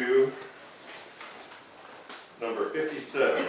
to number 57.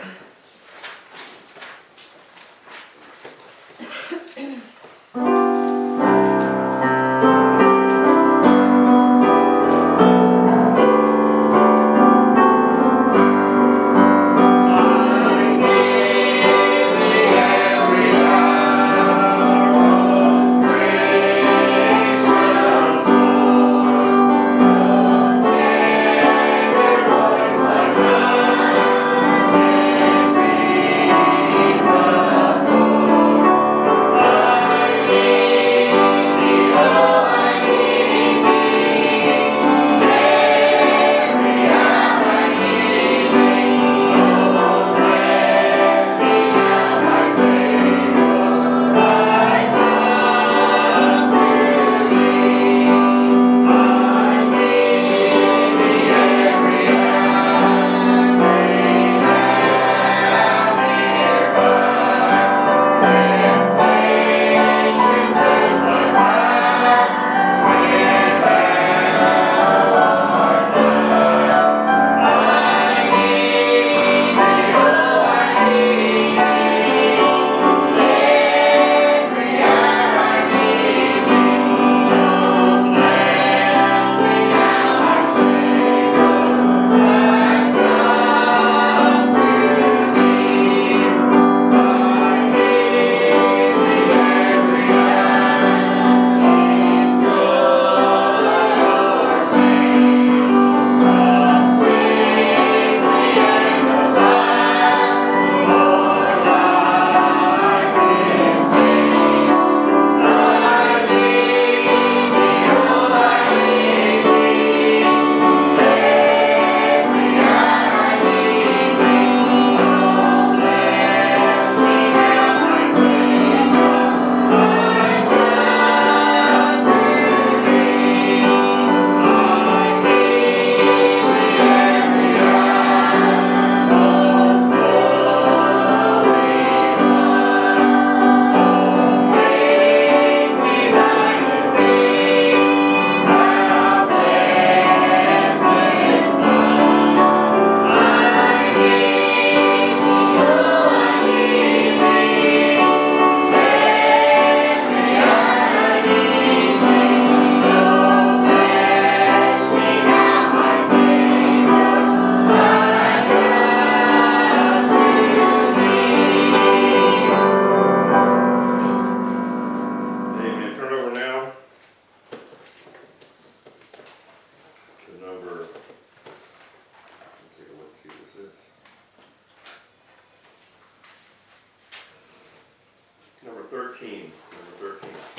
Number 13. Number 13.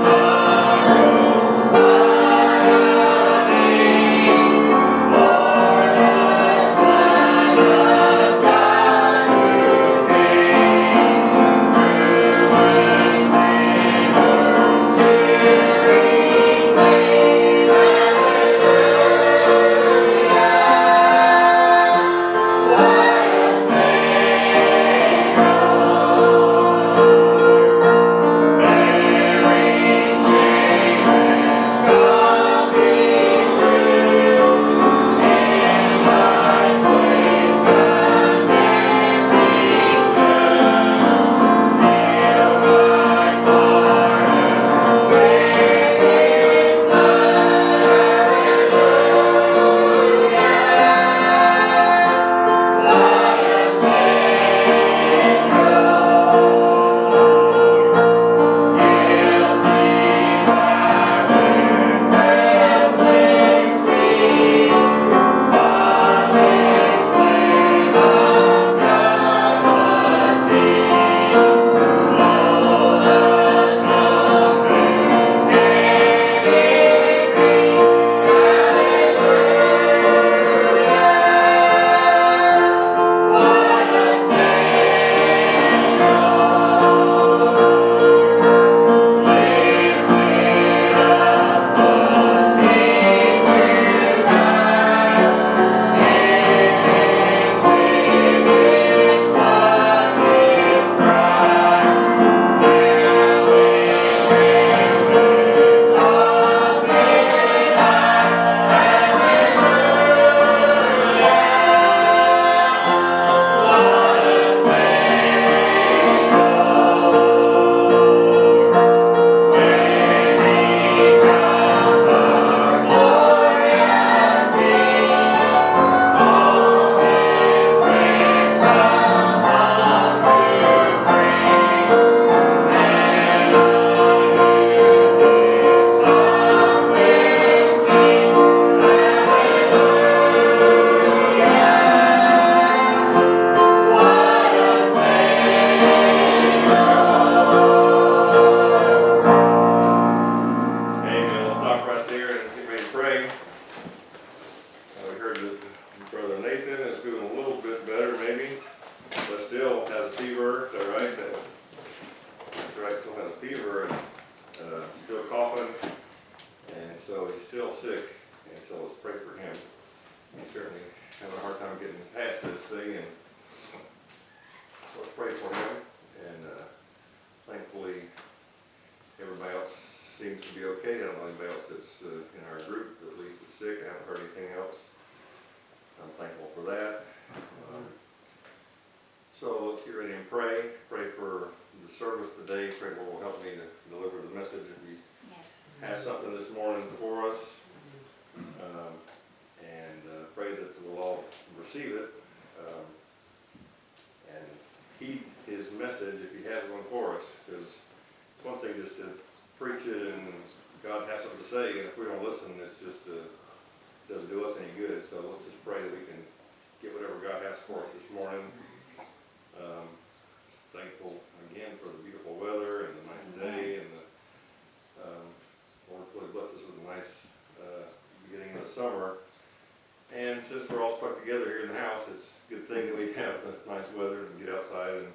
Sorrow pray for him, and thankfully everybody else seems to be okay. I don't know anybody else that's in our group, at least that's sick. I haven't heard anything else. I'm thankful for that. So let's get ready and pray. Pray for the service today. Pray the Lord will help me to deliver the message if He has something this morning for us. And pray that we'll all receive it and heed His message if He has one for us. Because it's one thing just to preach it and God has something to say, and if we don't listen, it's just doesn't do us any good. So let's just pray that we can get whatever God has for us this morning. Thankful again for the beautiful weather and the nice day, and the Lord really blessed us with a nice beginning of the summer. And since we're all stuck together here in the house, it's a good thing that we have the nice weather and get outside. And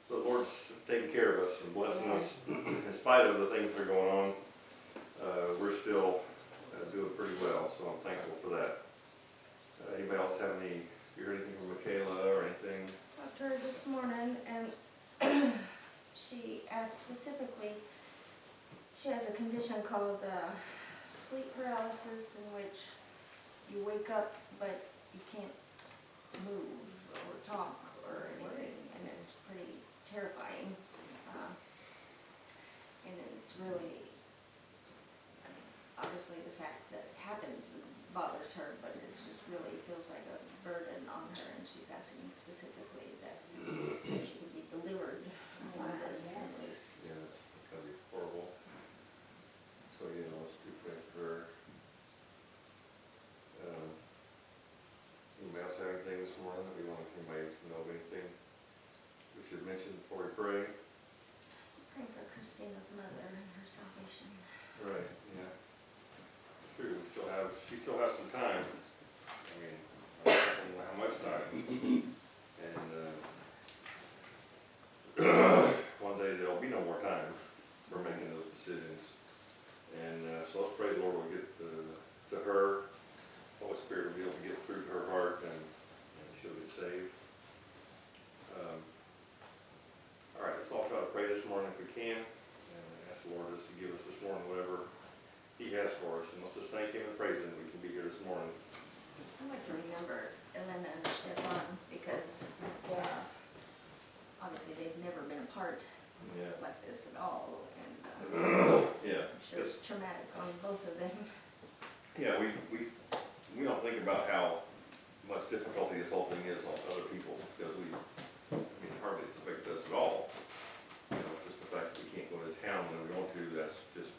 so the Lord's taking care of us and blessing us in spite of the things that are going on. We're still doing pretty well, so I'm thankful for that. Anybody else have any? You heard anything from Michaela or anything? Talked to her this morning, and she asked specifically, she has a condition called sleep paralysis, in which you wake up but you can't move or talk or anything, and it's pretty terrifying. And it's really, I mean, obviously the fact that it happens bothers her, but it just really feels like a burden on her, and she's asking specifically that she could be delivered from this. Yeah, it's gonna be horrible. So, let's do pray for her. Anybody else have anything this morning that we want anybody to know of anything we should mention before we pray? Praying for Christina's mother and her salvation. Right, yeah. It's true, she still has some time. I mean, I don't know how much time. And one day there'll be no more time for making those decisions. And so let's pray the Lord will get to her. Holy Spirit will be able to get through to her heart, and she'll get saved. All right, let's all try to pray this morning if we can, and ask the Lord just to give us this morning whatever He has for us. And let's just thank Him and praise Him that we can be here this morning. I'd like to remember Elena and Stefan, because obviously they've never been apart like this at all, and Yeah. I'm sure it's traumatic on both of them. Yeah, we don't think about how much difficulty this whole thing is on other people, because hardly it's affected us at all. Just the fact that we can't go to town when we want to, that's just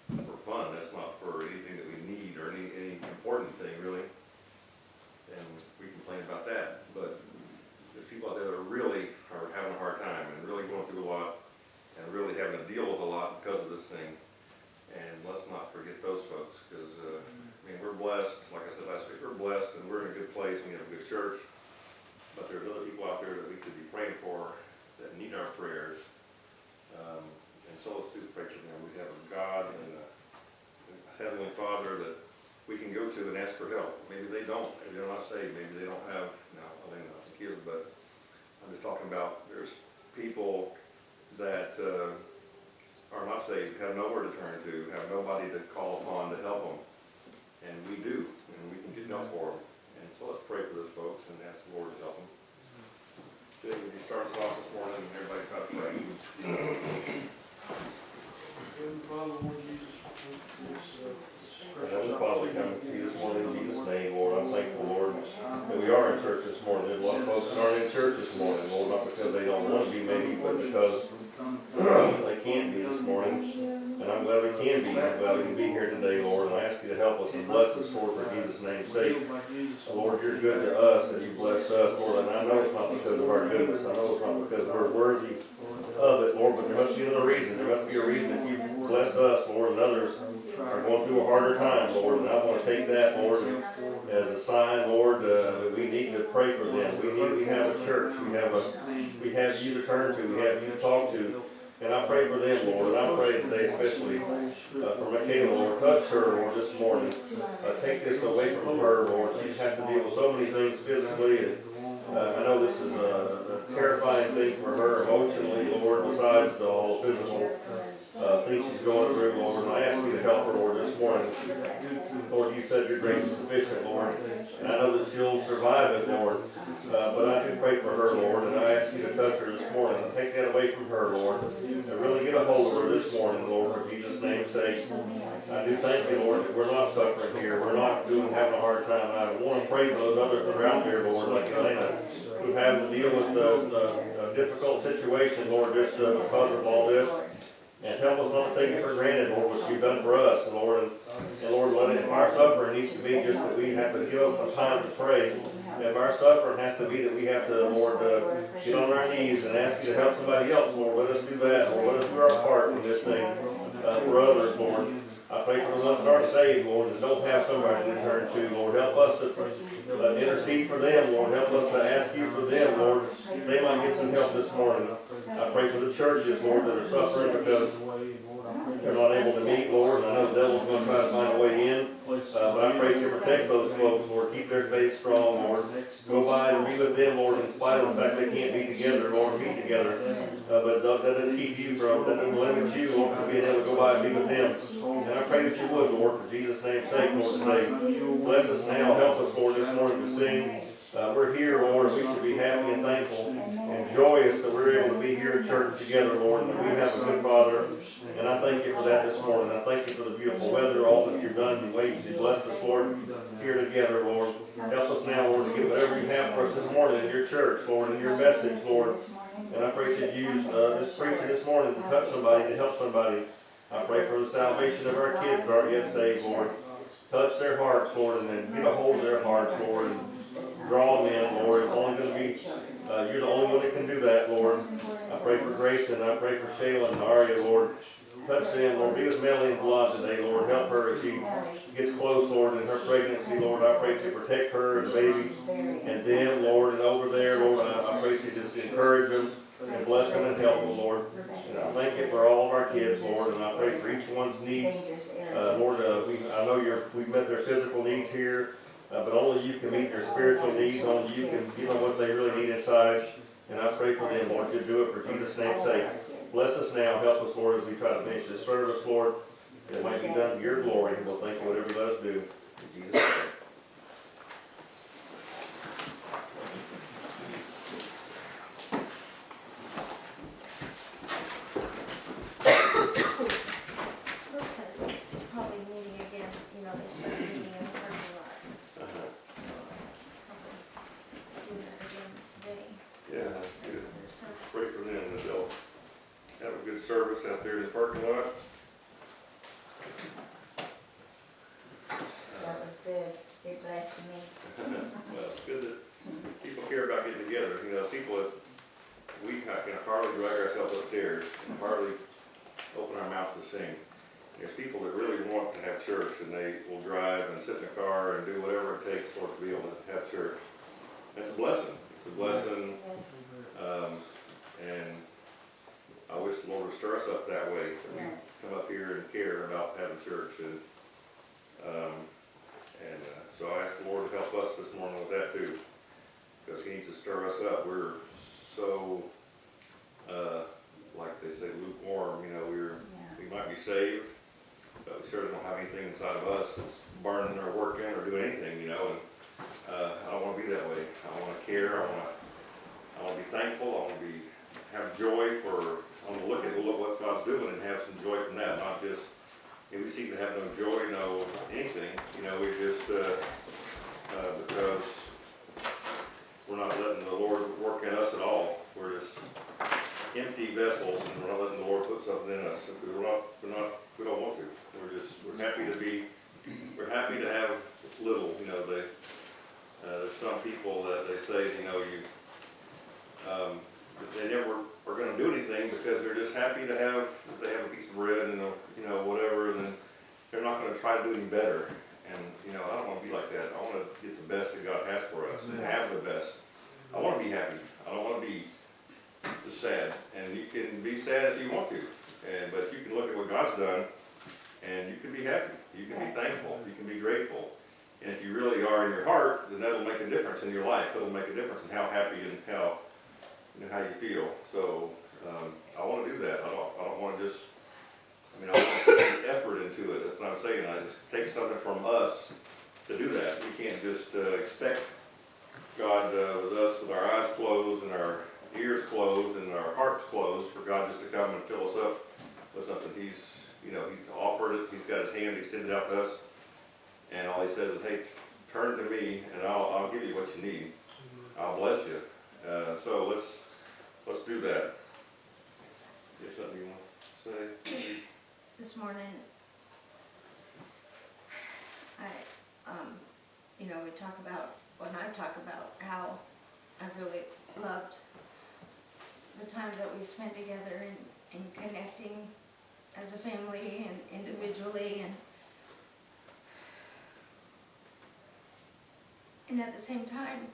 for fun. That's not for anything that we need or any important thing really. And we complain about that, but there's people out there that really are having a hard time and really going through a lot and really having to deal with a lot because of this thing. And let's not forget those folks, because we're blessed. Like I said last week, we're blessed and we're in a good place and we have a good church. But there's other people out there that we could be praying for that need our prayers. And so let's do pray for them. We have a God and a Heavenly Father that we can go to and ask for help. Maybe they don't. Maybe they're not saved. Maybe they don't have, I think is, but I'm just talking about there's people that are not saved, have nowhere to turn to, have nobody to call upon to help them. And we do, and we can get help for them. And so let's pray for those folks and ask the Lord to help them. Jay, would you start us off this morning and everybody try to pray? Father, Lord Jesus, Heavenly Father, we come to you this morning in Jesus' name, Lord. I'm thankful, Lord, that we are in church this morning. There's a lot of folks that aren't in church this morning, Lord, not because they don't want to be maybe, but because they can't be this morning. And I'm glad we can be. I'm glad we can be here today, Lord. And I ask you to help us and bless us, Lord, for Jesus' name's sake. Lord, you're good to us and you bless us, Lord. And I know it's not because of our goodness. I know it's not because we're worthy of it, Lord, but there must be another reason. There must be a reason that you've blessed us, Lord, and others are going through a harder time, Lord. And I want to take that, Lord, as a sign, Lord, that we need to pray for them. We have a church. We have you to turn to. We have you to talk to. And I pray for them, Lord. And I pray today especially for Michaela, Lord. Touch her, Lord, this morning. Take this away from her, Lord. She has to deal with so many things physically. And I know this is a terrifying thing for Lord, you said your grace is sufficient, Lord, and I know that she'll survive it, Lord. But I do pray for her, Lord, and I ask you to touch her this morning, and take that away from her, Lord, and really get a hold of her this morning, Lord, for Jesus' name's sake. I do thank you, Lord, that we're not suffering here, we're not having a hard time. I want to pray for those others that are out there, Lord, like Elena, who have to deal with the difficult situation, Lord, just because of all this. And help us not to take it for granted, Lord, what you've done for us, Lord. And Lord, let it, if our suffering needs to be just that we have to give up some time to pray, if our suffering has to be that we have to, Lord, get on our knees and ask you to help somebody else, Lord, let us do that, Lord. Let us do our part in this thing for others, Lord. I pray for the ones that aren't saved, Lord, that don't have somebody to turn to, Lord. Help us to intercede for them, Lord. Help us to ask you for them, Lord. They might get some help this morning. I pray for the churches, Lord, that are suffering because they're not able to meet, Lord, and I know the devil's going to try to find a way in. But I pray you protect those folks, Lord. Keep their faith strong, Lord. Go by and be with them, Lord, in spite of the fact they can't be together, Lord, meet together. But that doesn't keep you from, that doesn't limit you, Lord, from being able to go by and be with them. And I pray that you would, Lord, for Jesus' name's sake, Lord, today. Bless us now. Help us, Lord, this morning to sing. We're here, Lord. We should be happy and thankful and joyous that we're able to be here at church together, Lord, and that we have a good Father. And I thank you for that this morning. I thank you for the beautiful weather, all that you've done in ways you blessed us, Lord, here together, Lord. Help us now, Lord, to get whatever you have for us this morning in your church, Lord, in your message, Lord. And I pray that you use this preaching this morning to touch somebody, to help somebody. I pray for the salvation of our kids that aren't yet saved, Lord. Touch their hearts, Lord, and then get a hold of their hearts, Lord, and draw them in, Lord. It's only going to be, you're the only one that can do that, Lord. I pray for Grayson, I pray for Shayla and Aria, Lord. Touch them, Lord. Be with Melanie and Vlad today, Lord. Help her as she gets close, Lord, in her pregnancy, Lord. I pray to protect her and the baby and them, Lord, and over there, Lord. I pray to just encourage them and bless them and help them, Lord. And I thank you for all of our kids, Lord, and I pray for each one's needs. Lord, I know we've met their physical needs here, but only you can meet their spiritual needs. Only you can give them what they really need inside. And I pray for them, Lord, you do it for Jesus' name's sake. Bless us now. Help us, Lord, as we try to finish this service, Lord. That it might be done to your glory. We'll thank you whatever you let us do. In Jesus' name. Looks like it's probably meeting again, you know, they started meeting in the parking lot. So, probably do that again today. Yeah, that's good. Pray for them that they'll have a good service out there in the parking lot. That was good. It blessed me. Well, it's good that people care about getting together. You know, we can hardly drag ourselves upstairs and hardly open our mouths to sing. There's people that really want to have church, and they will drive and sit in a car and do whatever it takes for it to be able to have church. It's a blessing. It's a blessing. Yes. And I wish the Lord would stir us up that way. That Yes. we come up here and care about having church. And so I ask the Lord to help us this morning with that too, because He needs to stir us up. We're so, like they say, lukewarm. You know, we might be saved, but we certainly don't have anything inside of us that's burning or working or doing anything. You know, and I don't want to be that way. I want to care. I want to be thankful. I want to have joy for. I want to look at what God's doing and have some joy from that, not just. We seem to have no joy, no anything. You know, we just because we're not letting the Lord work in us at all. We're just empty vessels, and we're not letting the Lord put something in us. We don't want to. We're happy to have little. You know, there's some people that they say, you know, they never are going to do anything because they're just happy to have, if they have a piece of bread and you know, whatever, and then they're not going to try to do any better. And you know, I don't want to be like that. I want to get the best that God has for us and have the best. I want to be happy. I don't want to be just sad. And you can be sad if you want to, but you can look at what God's done, and you can be happy. You can be thankful. You can be grateful. And if you really are in your heart, then that'll make a difference in your life. It'll make a difference in how happy and how you feel. So I want to do that. I don't want to just mean, I want to put the effort into it, that's what I'm saying, it takes something from us to do that. We can't just expect God with us with our eyes closed and our ears closed and our hearts closed for God just to come and fill us up with something. He's, you know, he's offered it, he's got his hand extended out to us, and all he says is, hey, turn to me and I'll give you what you need. I'll bless you. So let's do that. You have something you want to say? This morning, you know, when I talk about how I really loved the time that we spent together in connecting as a family and individually, and at the same time,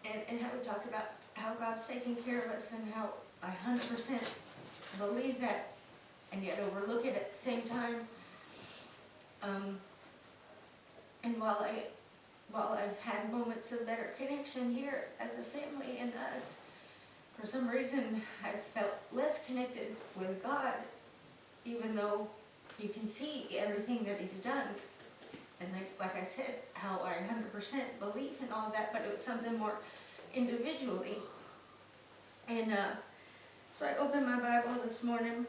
and how we talked about how God's taking care of us and how I 100% believe that, and yet overlook it at the same time. And while I've had moments of better connection here as a family and us, for some reason I've felt less connected with God, even though you can see everything that He's done. And like I said, how I 100% believe in all that, but it was something more individually. And so I opened my Bible this morning,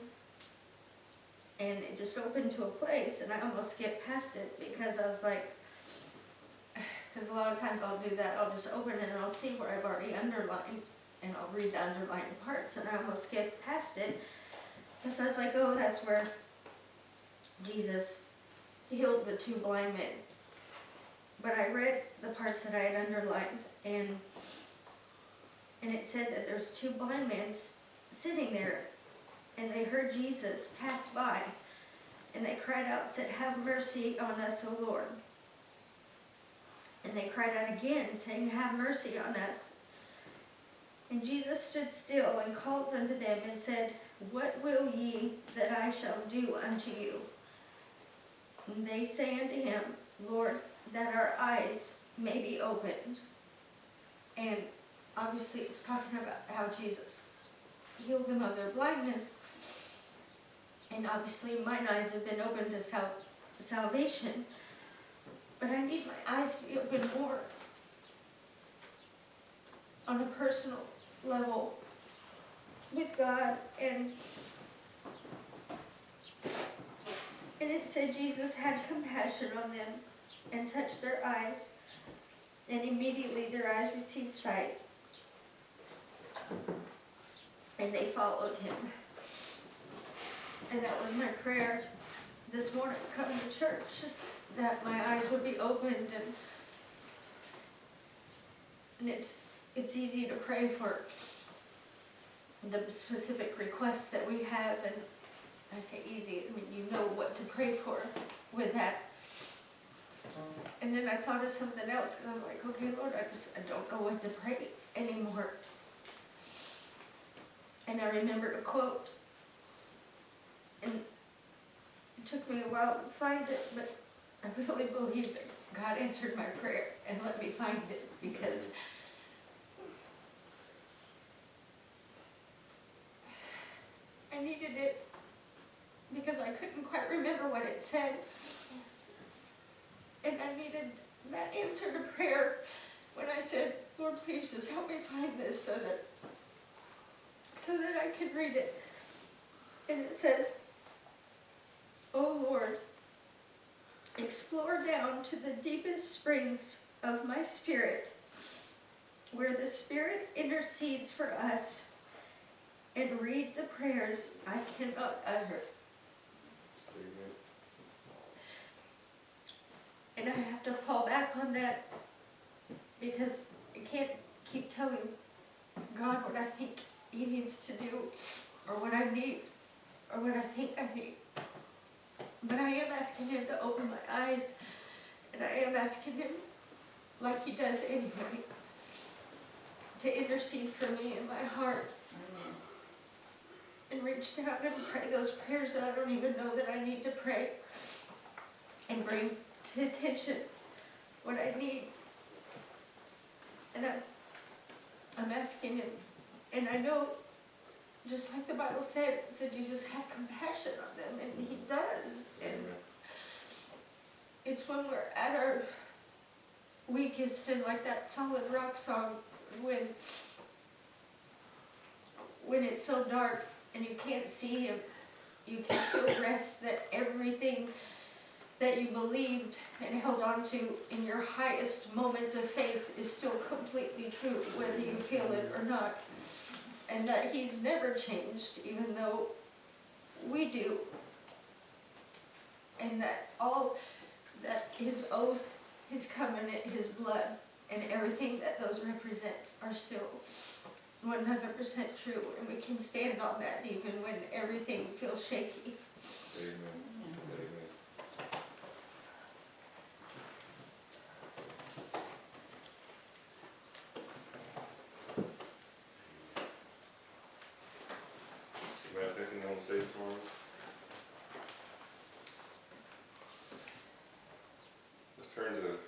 and it just opened to a place, and I almost skipped past it because I was like, because a lot of times I'll do that, I'll just open it and I'll see where I've already underlined, and I'll read the underlined parts, and I almost skipped past it. And so I was like, oh, that's where Jesus healed the 2 blind men. But I read the parts that I had underlined, and it said that there's 2 blind men sitting there, and they heard Jesus pass by, and they cried out, said, have mercy on us, O Lord. And they cried out again, saying, have mercy on us. And Jesus stood still and called unto them and said, what will ye that I shall do unto you? And they say unto him, Lord, that our eyes may be opened. And obviously it's talking about how Jesus healed them of their blindness. And obviously mine eyes have been opened to salvation. But I need my eyes to be open more on a personal level with God. And it said Jesus had compassion on them and touched their eyes, and immediately their eyes received sight, and they followed him. And that was my prayer this morning coming to church, that my eyes would be opened, and it's easy to pray for the specific requests that we have, and I say easy, I mean, you know what to pray for with that. And then I thought of something else, because I'm like, okay, Lord, I don't know what to pray anymore. And I remembered a quote, and it took me a while to find it, but I really believe that God answered my prayer and let me find it, because I needed it, because I couldn't quite remember what it said. And I needed that answer to prayer when I said, Lord, please just help me find this so that I could read it. And it says, O Lord, explore down to the deepest springs of my spirit, where the Spirit intercedes for us, and read the prayers I cannot utter. And I have to fall back on that, because I can't keep telling God what I think He needs to do, or what I need, or what I think I need. But I am asking Him to open my eyes, and I am asking Him, like He does anyway, to intercede for me in my heart. Amen. And reach down and pray those prayers that I don't even know that I need to pray, and bring to attention what I need. And I'm asking Him, and I know just like the Bible said Jesus had compassion on them, and he does. And it's when we're at our weakest and like that Solid Rock song, when it's so dark and you can't see him, you can still rest that everything that you believed and held on to in your highest moment of faith is still completely true, whether you feel it or not. And that he's never changed, even though we do. And that his oath, his covenant, his blood, and everything that those represent are still 100% true. And we can stand on that even when everything feels shaky. Amen. Amen. Matt, anything you want to say this morning? Let's turn to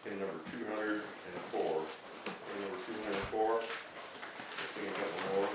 pin number 204. Pin number 204. Let's sing a couple more.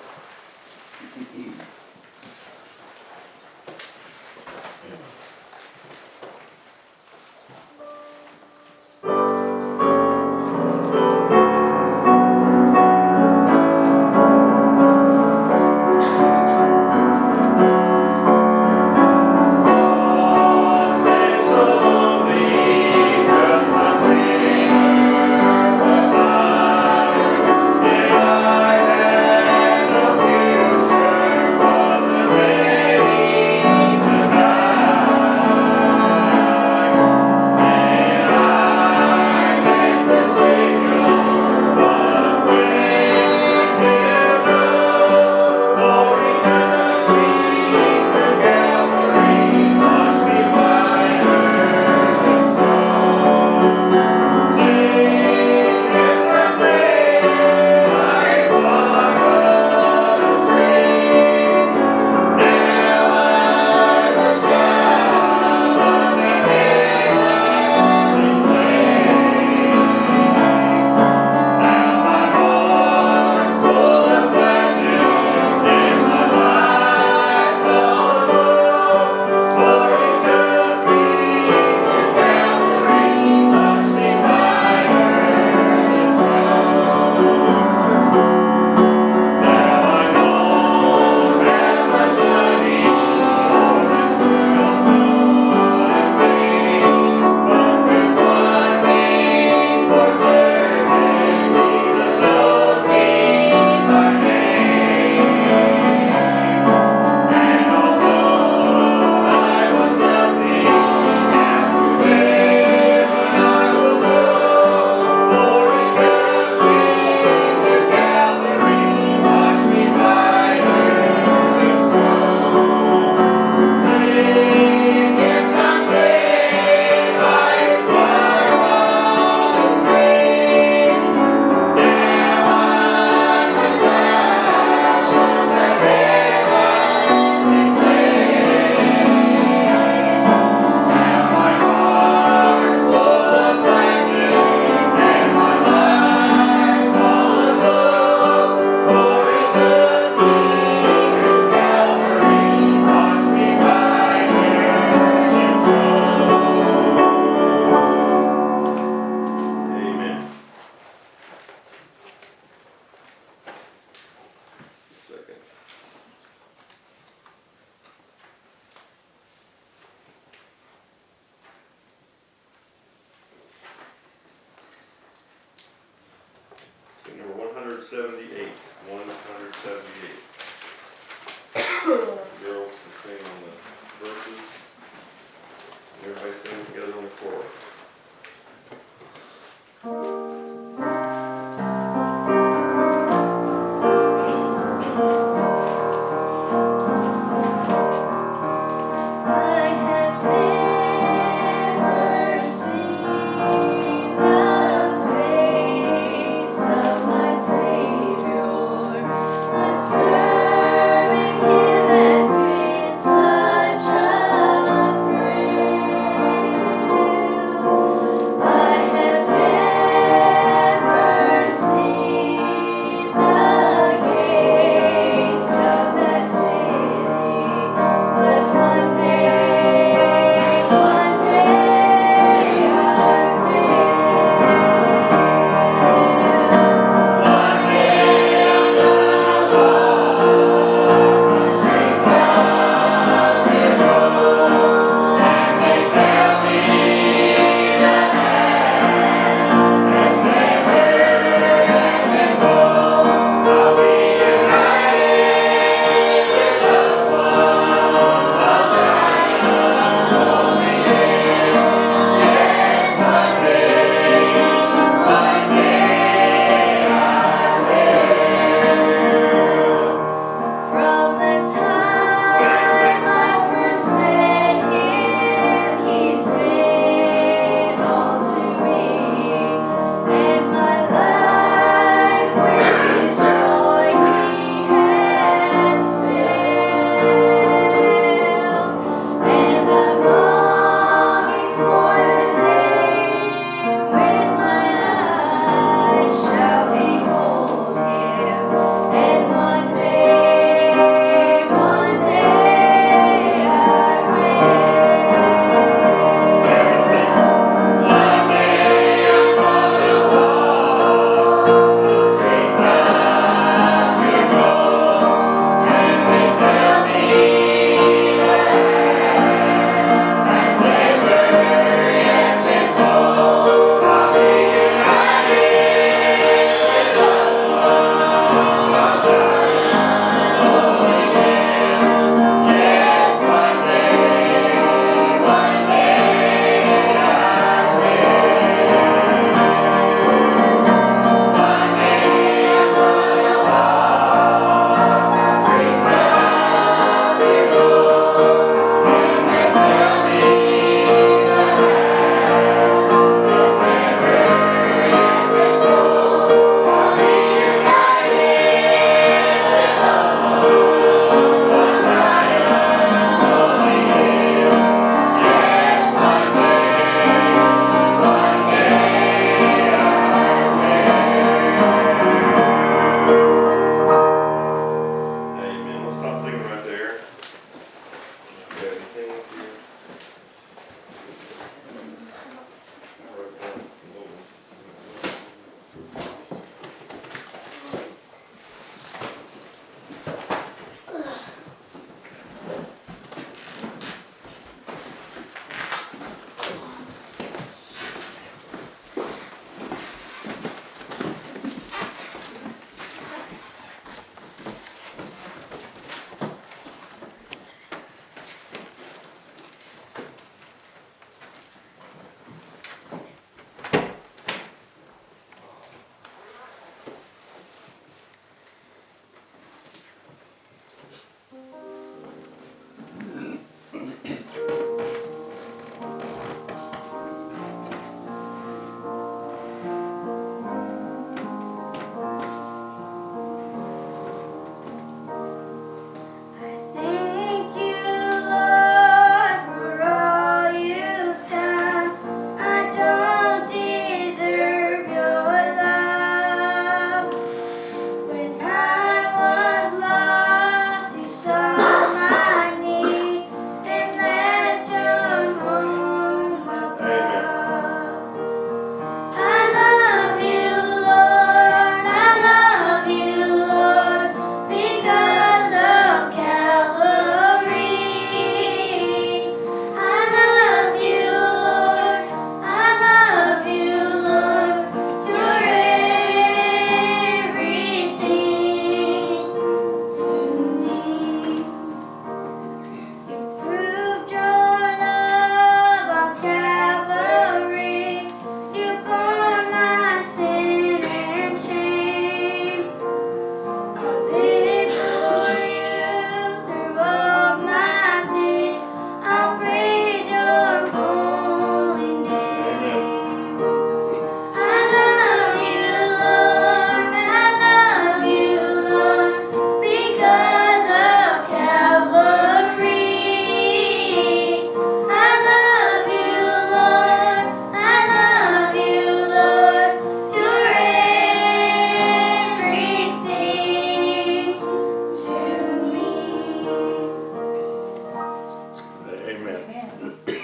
Sing number 178. 178. Girls can sing on the verses. And everybody sing together on the chorus. I have never seen the face of my Savior, but serving Him has been such a thrill. Amen.